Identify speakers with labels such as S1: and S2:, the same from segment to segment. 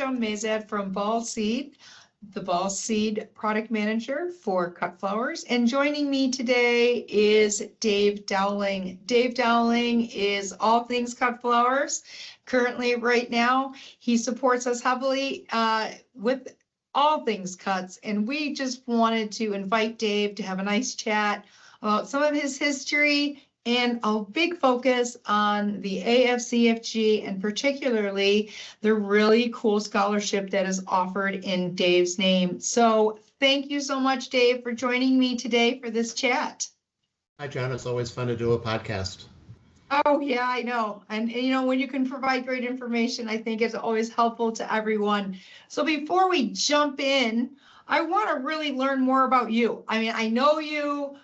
S1: Joan Mazat from Ball Seed, the Ball Seed product manager for cut flowers. And joining me today is Dave Dowling. Dave Dowling is all things cut flowers. Currently, right now, he supports us heavily with all things cuts. And we just wanted to invite Dave to have a nice chat about some of his history and a big focus on the ASCFG and particularly the really cool scholarship that is offered in Dave's name. So thank you so much, Dave, for joining me today for this chat.
S2: Hi, John. It's always fun to do a podcast.
S1: Oh, yeah, I know. And you know, when you can provide great information, I think it's always helpful to everyone. So before we jump in, I want to really learn more about you. I mean, I know you,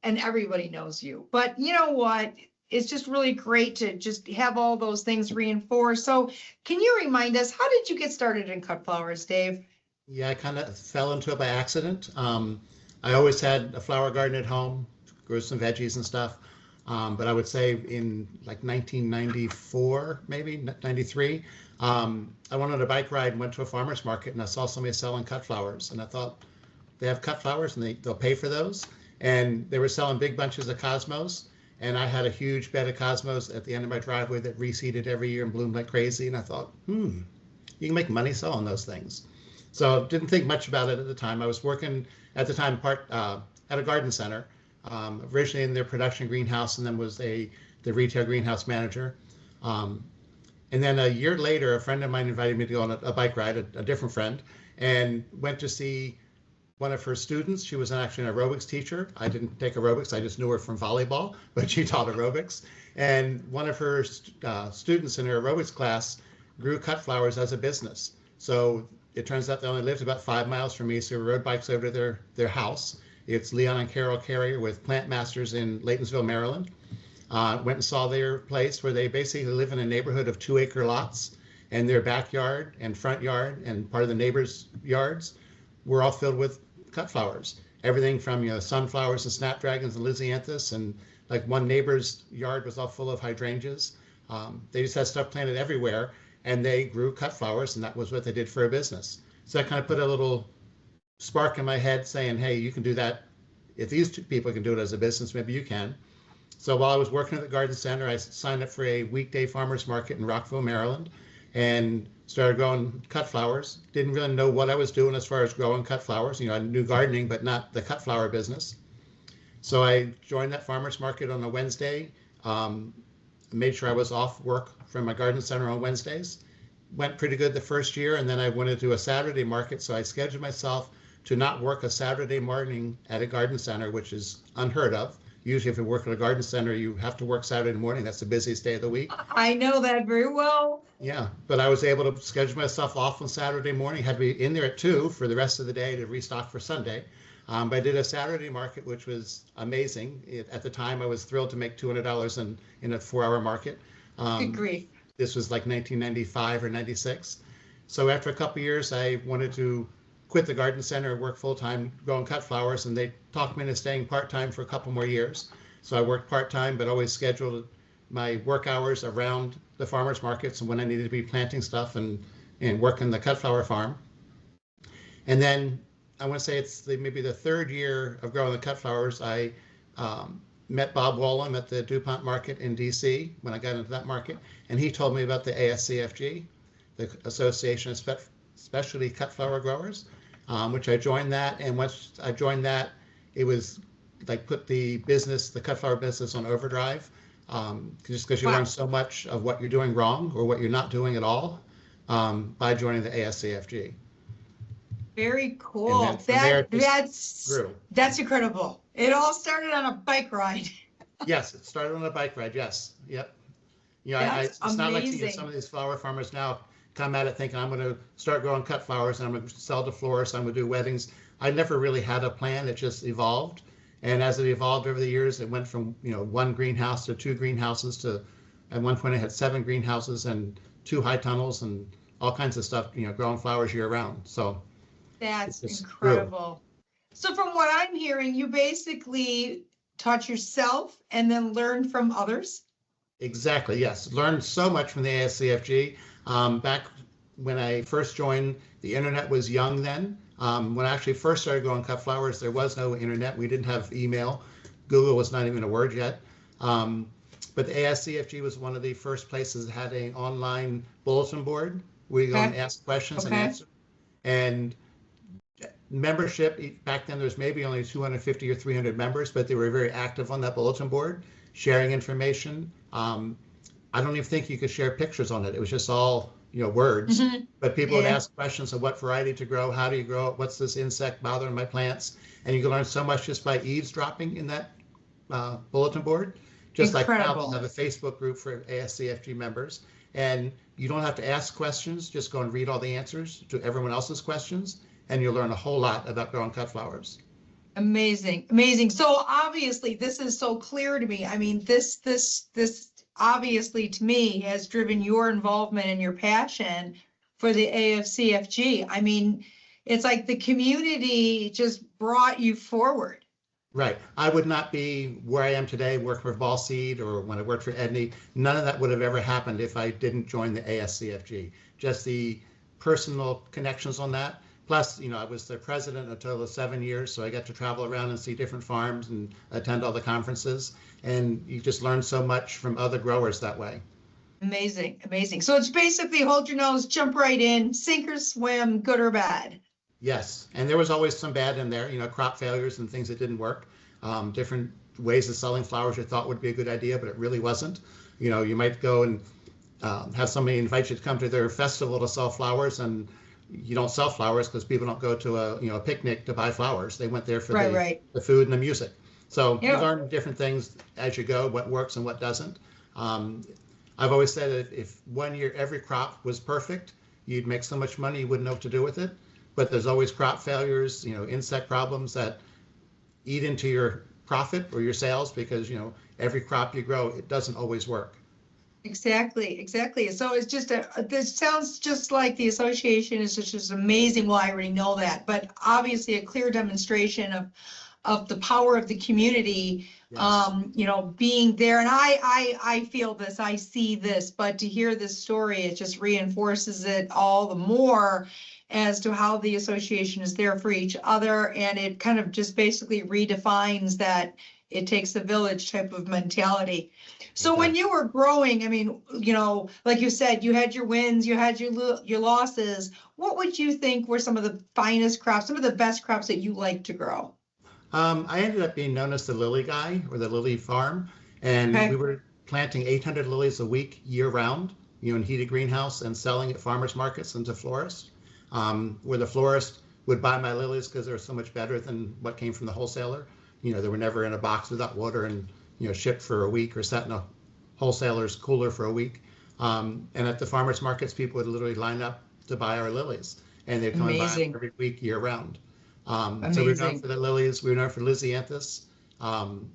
S1: and everybody knows you, but you know what? It's just really great to just have all those things reinforced. So can you remind us, how did you get started in cut flowers, Dave?
S2: Yeah, I kind of fell into it by accident. I always had a flower garden at home, grew some veggies and stuff. But I would say in like 1994, maybe 93, I went on a bike ride and went to a farmer's market and I saw somebody selling cut flowers. And I thought, they have cut flowers and they'll pay for those. And they were selling big bunches of cosmos. And I had a huge bed of cosmos at the end of my driveway that reseeded every year and bloomed like crazy. And I thought, you can make money selling those things. So didn't think much about it at the time. I was working at the time at a garden center, originally in their production greenhouse, and then was the retail greenhouse manager. And then a year later, a friend of mine invited me to go on a bike ride, a different friend, and went to see one of her students. She was actually an aerobics teacher. I didn't take aerobics. I just knew her from volleyball, but she taught aerobics. And one of her students in her aerobics class grew cut flowers as a business. So it turns out they only lived about 5 miles from me. So we rode bikes over to their house. It's Leon and Carol Carrier with Plant Masters in Laytonsville, Maryland. Went and saw their place where they basically live in a neighborhood of 2-acre lots, and their backyard and front yard and part of the neighbors' yards were all filled with cut flowers. Everything from sunflowers and snapdragons and lisianthus, and like one neighbor's yard was all full of hydrangeas. They just had stuff planted everywhere, and they grew cut flowers, and that was what they did for a business. So that kind of put a little spark in my head saying, hey, you can do that. If these two people can do it as a business, maybe you can. So while I was working at the garden center, I signed up for a weekday farmers market in Rockville, Maryland, and started growing cut flowers. Didn't really know what I was doing as far as growing cut flowers. I knew gardening, but not the cut flower business. So I joined that farmers market on a Wednesday, made sure I was off work from my garden center on Wednesdays. Went pretty good the first year, and then I wanted to do a Saturday market, so I scheduled myself to not work a Saturday morning at a garden center, which is unheard of. Usually if you work at a garden center, you have to work Saturday morning. That's the busiest day of the week. I
S1: know that very well.
S2: Yeah, but I was able to schedule myself off on Saturday morning, had to be in there at 2 for the rest of the day to restock for Sunday. But I did a Saturday market, which was amazing. At the time, I was thrilled to make $200 in a 4-hour market.
S1: Good grief.
S2: This was like 1995 or 96. So after a couple of years, I wanted to quit the garden center and work full-time growing cut flowers, and they talked me into staying part-time for a couple more years. So I worked part-time, but always scheduled my work hours around the farmers markets and when I needed to be planting stuff and working the cut flower farm. And then I want to say it's maybe the 3rd year of growing the cut flowers, I met Bob Wallen at the DuPont market in DC when I got into that market, and he told me about the ASCFG, the Association of Specialty Cut Flower Growers, which I joined that. And once I joined that, it was like put the cut flower business on overdrive, just because you learn so much of what you're doing wrong or what you're not doing at all by joining the ASCFG.
S1: Very cool. That's incredible. It all started on a bike ride.
S2: Yes, it started on a bike ride. Yes. Yep.
S1: It's
S2: not like
S1: amazing.
S2: Some of these flower farmers now come at it thinking I'm going to start growing cut flowers and I'm going to sell to florists, I'm going to do weddings. I never really had a plan. It just evolved. And as it evolved over the years, it went from 1 greenhouse to 2 greenhouses to, at one point I had 7 greenhouses and 2 high tunnels and all kinds of stuff, growing flowers year round. So
S1: that's incredible. Grew. So from what I'm hearing, you basically taught yourself and then learned from others?
S2: Exactly, yes. Learned so much from the ASCFG. Back when I first joined, the internet was young then. When I actually first started growing cut flowers, there was no internet. We didn't have email. Google was not even a word yet. But the ASCFG was one of the first places that had an online bulletin board where you go and ask questions and answer. And membership, back then there was maybe only 250 or 300 members, but they were very active on that bulletin board, sharing information. I don't even think you could share pictures on it. It was just all, words. But people would ask questions of what variety to grow, how do you grow it, what's this insect bothering my plants? And you can learn so much just by eavesdropping in that bulletin board. Just
S1: Incredible.
S2: like now, we have a Facebook group for ASCFG members, and you don't have to ask questions, just go and read all the answers to everyone else's questions, and you'll learn a whole lot about growing cut flowers.
S1: Amazing, amazing. So obviously this is so clear to me. I mean, this obviously to me has driven your involvement and your passion for the ASCFG. I mean, it's like the community just brought you forward.
S2: Right. I would not be where I am today working for Ball Seed or when I worked for Edney. None of that would have ever happened if I didn't join the ASCFG. Just the personal connections on that. Plus, I was the president a total of 7 years, so I got to travel around and see different farms and attend all the conferences. And you just learn so much from other growers that way.
S1: Amazing, amazing. So it's basically hold your nose, jump right in, sink or swim, good or bad.
S2: Yes, and there was always some bad in there, crop failures and things that didn't work. Different ways of selling flowers you thought would be a good idea, but it really wasn't. You might go and have somebody invite you to come to their festival to sell flowers, and you don't sell flowers because people don't go to a picnic to buy flowers. They went there for the food and the music. So you learn different things as you go, what works and what doesn't. I've always said that if 1 year every crop was perfect, you'd make so much money you wouldn't know what to do with it. But there's always crop failures, insect problems that eat into your profit or your sales because, every crop you grow, it doesn't always work.
S1: Exactly, exactly. So it's just this sounds just like the association is just amazing. Well, I already know that, but obviously a clear demonstration of the power of the community, being there. And I feel this, I see this, but to hear this story, it just reinforces it all the more as to how the association is there for each other. And it kind of just basically redefines that it takes a village type of mentality. So when you were growing, I mean, like you said, you had your wins, you had your losses. What would you think were some of the finest crops, some of the best crops that you like to grow?
S2: I ended up being known as the lily guy or the lily farm. And we were planting 800 lilies a week year round, in heated greenhouse and selling at farmers markets and to florists, where the florist would buy my lilies because they were so much better than what came from the wholesaler. They were never in a box without water and, shipped for a week or sat in a wholesaler's cooler for a week. And at the farmers markets, people would literally line up to buy our lilies, and they'd come and buy them every week year round. So we're known for the lilies. We're known for Lysianthus. When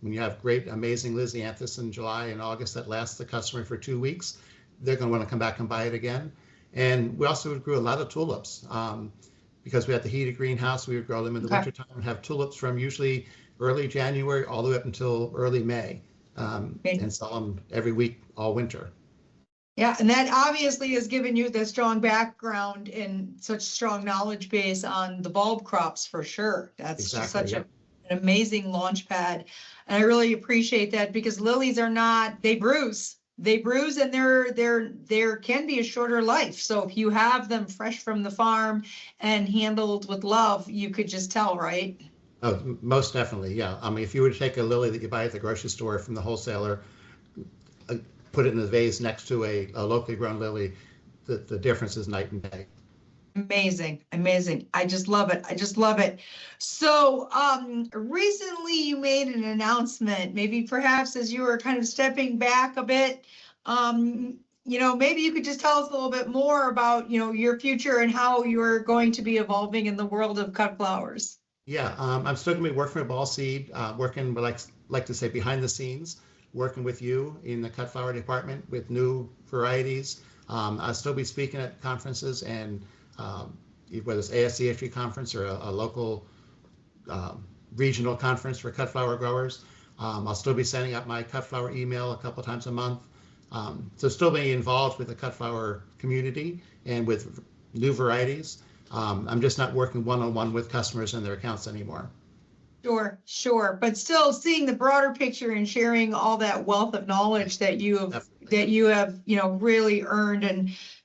S2: you have great, amazing Lysianthus in July and August that lasts the customer for 2 weeks, they're going to want to come back and buy it again. And we also grew a lot of tulips because we had the heated greenhouse. We would grow them in the wintertime and have tulips from usually early January all the way up until early May and sell them every week all winter.
S1: Yeah, and that obviously has given you the strong background and such strong knowledge base on the bulb crops for sure. That's just such an amazing launch pad. And I really appreciate that because lilies are not, they bruise and there can be a shorter life. So if you have them fresh from the farm and handled with love, you could just tell, right?
S2: Oh, most definitely. Yeah. I mean, if you were to take a lily that you buy at the grocery store from the wholesaler, put it in a vase next to a locally grown lily, the difference is night and day.
S1: Amazing, amazing. I just love it. I just love it. So recently you made an announcement, maybe perhaps as you were kind of stepping back a bit, maybe you could just tell us a little bit more about, your future and how you're going to be evolving in the world of cut flowers.
S2: Yeah, I'm still going to be working with Ball Seed, working, like to say, behind the scenes, working with you in the cut flower department with new varieties. I'll still be speaking at conferences and whether it's ASCFG conference or a local regional conference for cut flower growers. I'll still be sending out my cut flower email a couple times a month. So still being involved with the cut flower community and with new varieties. I'm just not working one-on-one with customers and their accounts anymore.
S1: Sure, sure. But still seeing the broader picture and sharing all that wealth of knowledge that you have, really earned.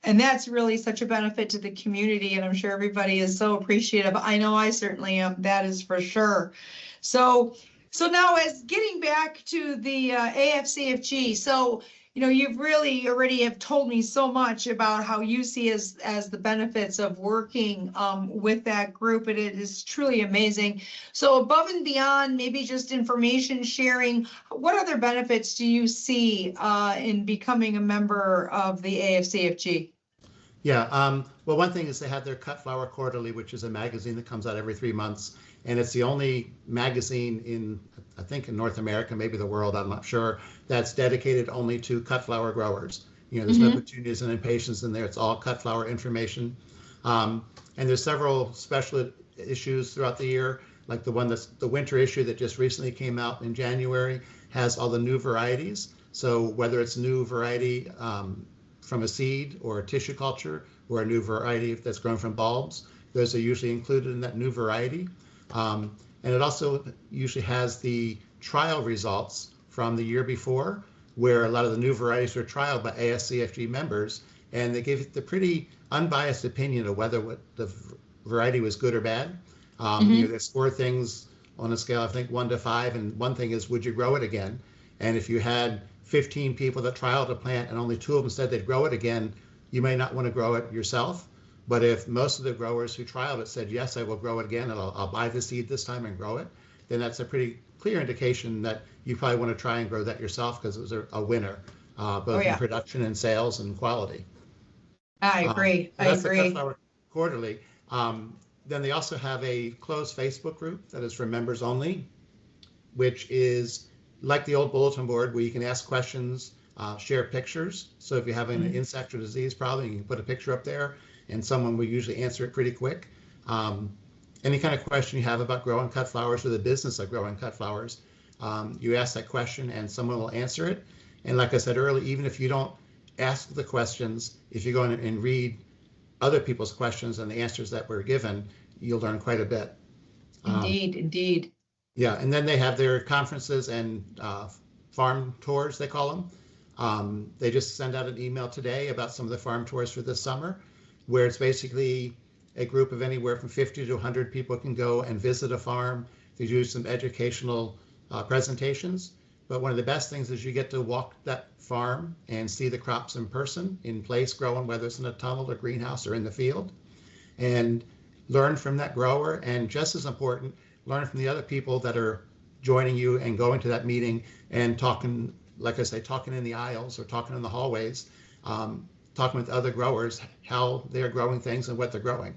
S1: And that's really such a benefit to the community. And I'm sure everybody is so appreciative. I know I certainly am. That is for sure. So now as getting back to the AFCFG, so you've really already have told me so much about how you see as the benefits of working with that group, and it is truly amazing. So above and beyond maybe just information sharing, what other benefits do you see in becoming a member of the AFCFG?
S2: Yeah, well, one thing is they have their Cut Flower Quarterly, which is a magazine that comes out every 3 months. And it's the only magazine I think in North America, maybe the world, I'm not sure, that's dedicated only to cut flower growers. There's no petunias and impatiens in there. It's all cut flower information. And there's several special issues throughout the year, like the winter issue that just recently came out in January has all the new varieties. So whether it's new variety from a seed or a tissue culture or a new variety that's grown from bulbs, those are usually included in that new variety. And it also usually has the trial results from the year before, where a lot of the new varieties were trialed by ASCFG members, and they give the pretty unbiased opinion of whether the variety was good or bad. There's 4 things on a scale, I think 1 to 5, and one thing is, would you grow it again? And if you had 15 people that trialed a plant and only 2 of them said they'd grow it again, you may not want to grow it yourself. But if most of the growers who trialed it said, yes, I will grow it again, and I'll buy the seed this time and grow it, then that's a pretty clear indication that you probably want to try and grow that yourself, because it was a winner, both in production and sales and quality.
S1: I agree.
S2: That's the Cut Flower Quarterly. Then they also have a closed Facebook group that is for members only, which is like the old bulletin board, where you can ask questions, share pictures. So if you have an insect or disease problem, you can put a picture up there, and someone will usually answer it pretty quick. Any kind of question you have about growing cut flowers or the business of growing cut flowers, you ask that question and someone will answer it. And like I said earlier, even if you don't ask the questions, if you go in and read other people's questions and the answers that were given, you'll learn quite a bit.
S1: Indeed.
S2: Yeah, and then they have their conferences and farm tours, they call them. They just sent out an email today about some of the farm tours for this summer, where it's basically a group of anywhere from 50 to 100 people can go and visit a farm. They do some educational presentations. But one of the best things is you get to walk that farm and see the crops in person, in place, growing, whether it's in a tunnel or greenhouse or in the field, and learn from that grower. And just as important, learn from the other people that are joining you and going to that meeting and talking, like I say, talking in the aisles or talking in the hallways, talking with other growers, how they're growing things and what they're growing.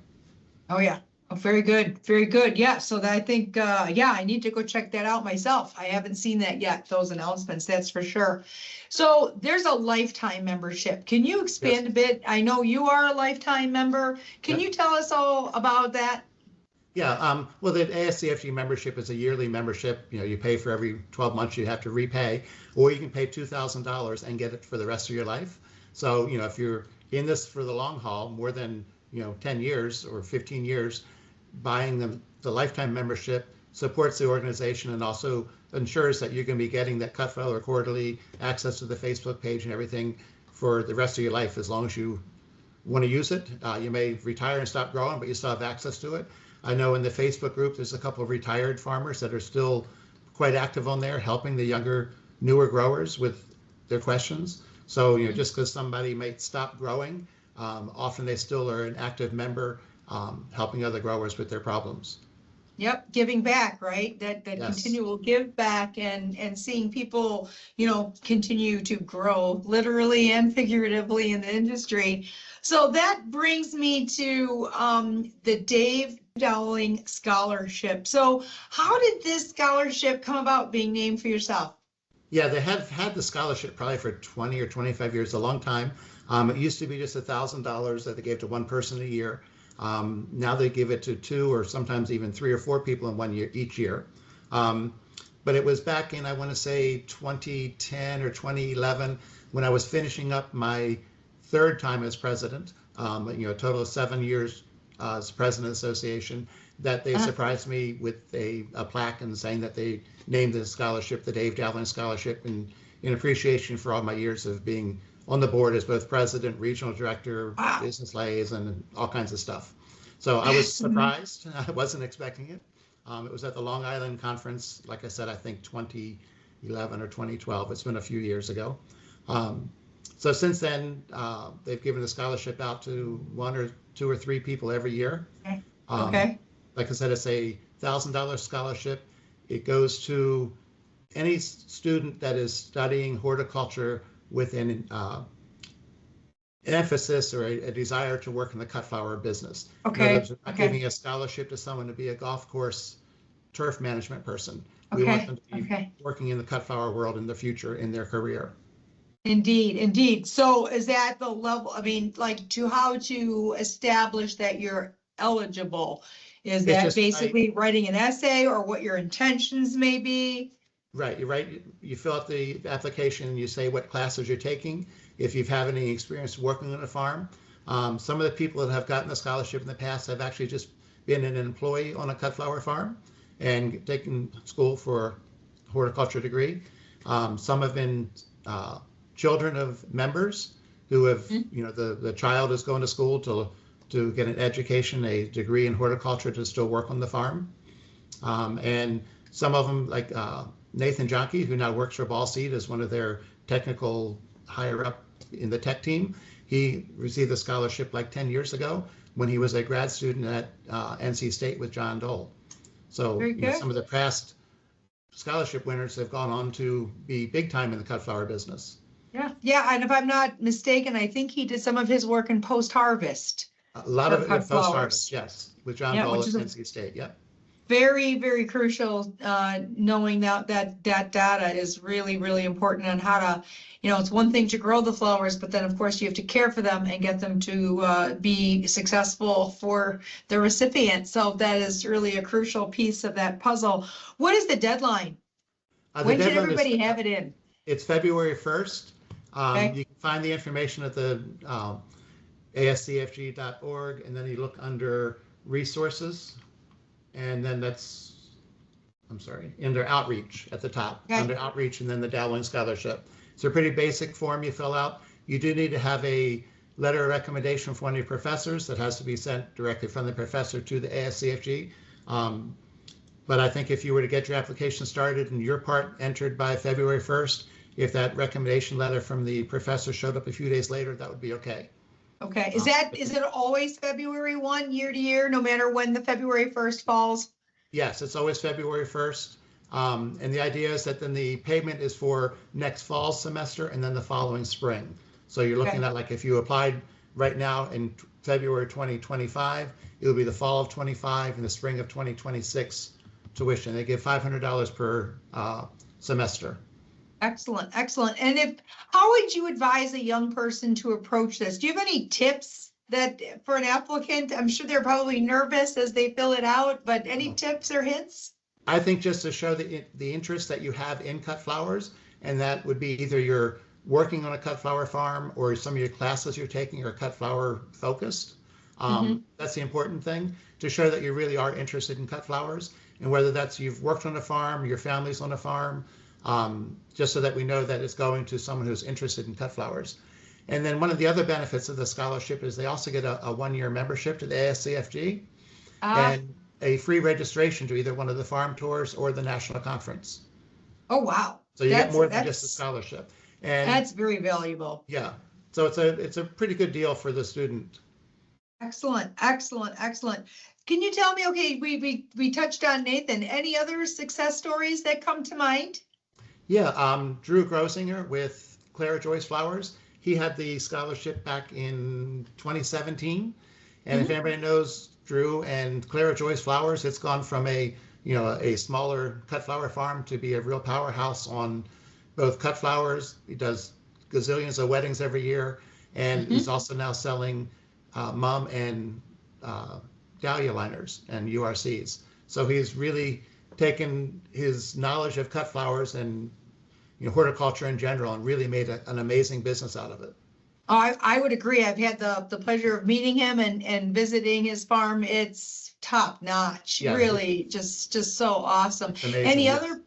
S1: Oh, yeah. Oh, very good. Very good. Yeah. So I think, I need to go check that out myself. I haven't seen that yet, those announcements, that's for sure. So there's a lifetime membership. Can you expand a bit? I know you are a lifetime member. Can you tell us all about that?
S2: Yeah, well, the ASCFG membership is a yearly membership. You pay for every 12 months, you have to repay, or you can pay $2,000 and get it for the rest of your life. So, if you're in this for the long haul, more than, 10 years or 15 years, buying the lifetime membership supports the organization and also ensures that you're going to be getting that Cut Flower Quarterly, access to the Facebook page and everything for the rest of your life, as long as you want to use it. You may retire and stop growing, but you still have access to it. I know in the Facebook group, there's a couple of retired farmers that are still quite active on there, helping the younger, newer growers with their questions. So, just because somebody might stop growing, often they still are an active member, helping other growers with their problems.
S1: Yep, giving back, right? That
S2: Yes.
S1: continual give back and seeing people, continue to grow literally and figuratively in the industry. So that brings me to the Dave Dowling Scholarship. So how did this scholarship come about being named for yourself?
S2: Yeah, they have had the scholarship probably for 20 or 25 years, a long time. It used to be just $1,000 that they gave to one person a year. Now they give it to 2 or sometimes even 3 or 4 people in 1 year each year. But it was back in, I want to say 2010 or 2011, when I was finishing up my third time as president, a total of 7 years as president of the association, that they surprised me with a plaque and saying that they named the scholarship the Dave Dowling Scholarship in appreciation for all my years of being on the board as both president, regional director, business liaison, and all kinds of stuff. So I was surprised. I wasn't expecting it. It was at the Long Island conference, like I said, I think 2011 or 2012. It's been a few years ago. So since then, they've given the scholarship out to 1 or 2 or 3 people every year.
S1: Okay.
S2: Like I said, it's a $1,000 scholarship. It goes to any student that is studying horticulture with an emphasis or a desire to work in the cut flower business.
S1: Okay.
S2: We're not giving a scholarship to someone to be a golf course turf management person. We
S1: Okay.
S2: want them to be working in the cut flower world in the future in their career.
S1: Indeed, indeed. So is that the level, I mean, like how to establish that you're eligible? Is that basically writing an essay or what your intentions may be?
S2: Right, you fill out the application and you say what classes you're taking, if you've had any experience working on a farm. Some of the people that have gotten the scholarship in the past have actually just been an employee on a cut flower farm and taken school for a horticulture degree. Some have been children of members who have, the child is going to school to get an education, a degree in horticulture to still work on the farm. And some of them, like Nathan Jonke, who now works for Ball Seed as one of their technical higher up in the tech team, he received a scholarship like 10 years ago when he was a grad student at NC State with John Dole. So some of the past scholarship winners have gone on to be big time in the cut flower business.
S1: Yeah, and if I'm not mistaken, I think he did some of his work in post-harvest.
S2: A lot of it with post-harvest, yes, with John Dole at NC State,
S1: Very, very crucial, knowing that data is really, really important on how to, it's one thing to grow the flowers, but then of course you have to care for them and get them to be successful for the recipient. So that is really a crucial piece of that puzzle. What is the deadline? When should everybody have it in?
S2: It's February 1st. You can find the information at the ASCFG.org, and then you look under resources. And then under outreach at the top, under outreach, and then the Dowling Scholarship. It's a pretty basic form you fill out. You do need to have a letter of recommendation from one of your professors that has to be sent directly from the professor to the ASCFG. But I think if you were to get your application started and your part entered by February 1st, if that recommendation letter from the professor showed up a few days later, that would be okay.
S1: Okay, is it always February 1 year to year, no matter when the February 1st falls?
S2: Yes, it's always February 1st. And the idea is that then the payment is for next fall semester and then the following spring. So you're looking at, like, if you applied right now in February 2025, it will be the fall of 25 and the spring of 2026 tuition. They give $500 per semester.
S1: Excellent, excellent. And how would you advise a young person to approach this? Do you have any tips that for an applicant? I'm sure they're probably nervous as they fill it out, but any tips or hints?
S2: I think just to show the interest that you have in cut flowers, and that would be either you're working on a cut flower farm or some of your classes you're taking are cut flower focused. That's the important thing, to show that you really are interested in cut flowers, and whether that's you've worked on a farm, your family's on a farm, just so that we know that it's going to someone who's interested in cut flowers. And then one of the other benefits of the scholarship is they also get a 1-year membership to the ASCFG and a free registration to either one of the farm tours or the national conference.
S1: Oh, wow.
S2: So you get more than just a scholarship. And
S1: that's very valuable.
S2: Yeah. So it's a pretty good deal for the student.
S1: Excellent, excellent, excellent. Can you tell me, okay, we touched on Nathan, any other success stories that come to mind?
S2: Yeah, Drew Grosinger with Clara Joyce Flowers. He had the scholarship back in 2017. And if anybody knows Drew and Clara Joyce Flowers, it's gone from a smaller cut flower farm to be a real powerhouse on both cut flowers. He does gazillions of weddings every year. And he's also now selling mum and dahlia liners and URCs. So he's really taken his knowledge of cut flowers and horticulture in general and really made an amazing business out of it.
S1: I would agree. I've had the pleasure of meeting him and visiting his farm. It's top notch,
S2: Yeah,
S1: really just so awesome.
S2: amazing.
S1: Any
S2: Yes.
S1: other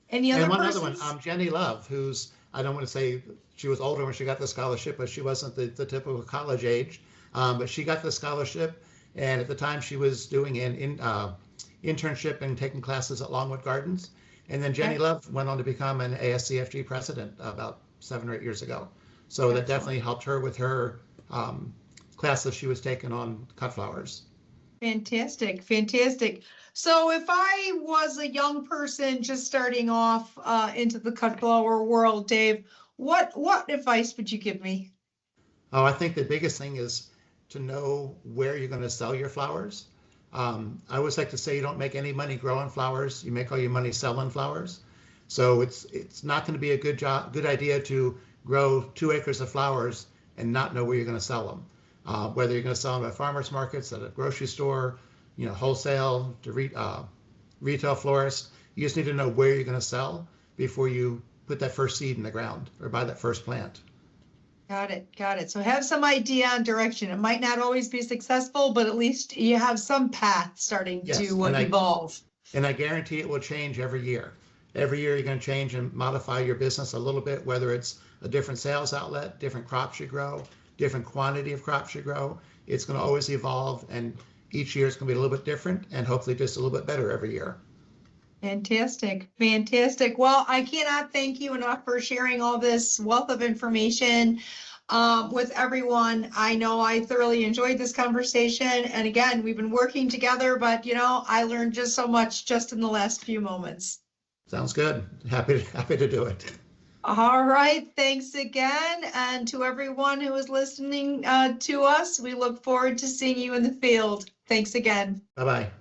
S1: any other
S2: And one
S1: persons?
S2: other one, Jenny Love, who's, I don't want to say she was older when she got the scholarship, but she wasn't the typical college age. But she got the scholarship, and at the time she was doing an internship and taking classes at Longwood Gardens. And then Jenny
S1: Okay.
S2: Love went on to become an ASCFG president about 7 or 8 years ago. So that
S1: Excellent.
S2: definitely helped her with her classes she was taking on cut flowers.
S1: Fantastic, fantastic. So if I was a young person just starting off into the cut flower world, Dave, what advice would you give me?
S2: Oh, I think the biggest thing is to know where you're going to sell your flowers. I always like to say you don't make any money growing flowers, you make all your money selling flowers. So it's not going to be a good idea to grow 2 acres of flowers and not know where you're going to sell them. Whether you're going to sell them at farmers markets, at a grocery store, wholesale, to retail florists, you just need to know where you're going to sell before you put that first seed in the ground or buy that first plant.
S1: Got it, got it. So have some idea and direction. It might not always be successful, but at least you have some path starting
S2: Yes,
S1: to
S2: and
S1: evolve.
S2: And I guarantee it will change every year. Every year you're going to change and modify your business a little bit, whether it's a different sales outlet, different crops you grow, different quantity of crops you grow. It's going to always evolve, and each year it's going to be a little bit different and hopefully just a little bit better every year.
S1: Fantastic, fantastic. Well, I cannot thank you enough for sharing all this wealth of information with everyone. I know I thoroughly enjoyed this conversation. And again, we've been working together, but I learned just so much just in the last few moments.
S2: Sounds good. Happy to do it.
S1: All right. Thanks again. And to everyone who is listening to us, we look forward to seeing you in the field. Thanks again.
S2: Bye-bye.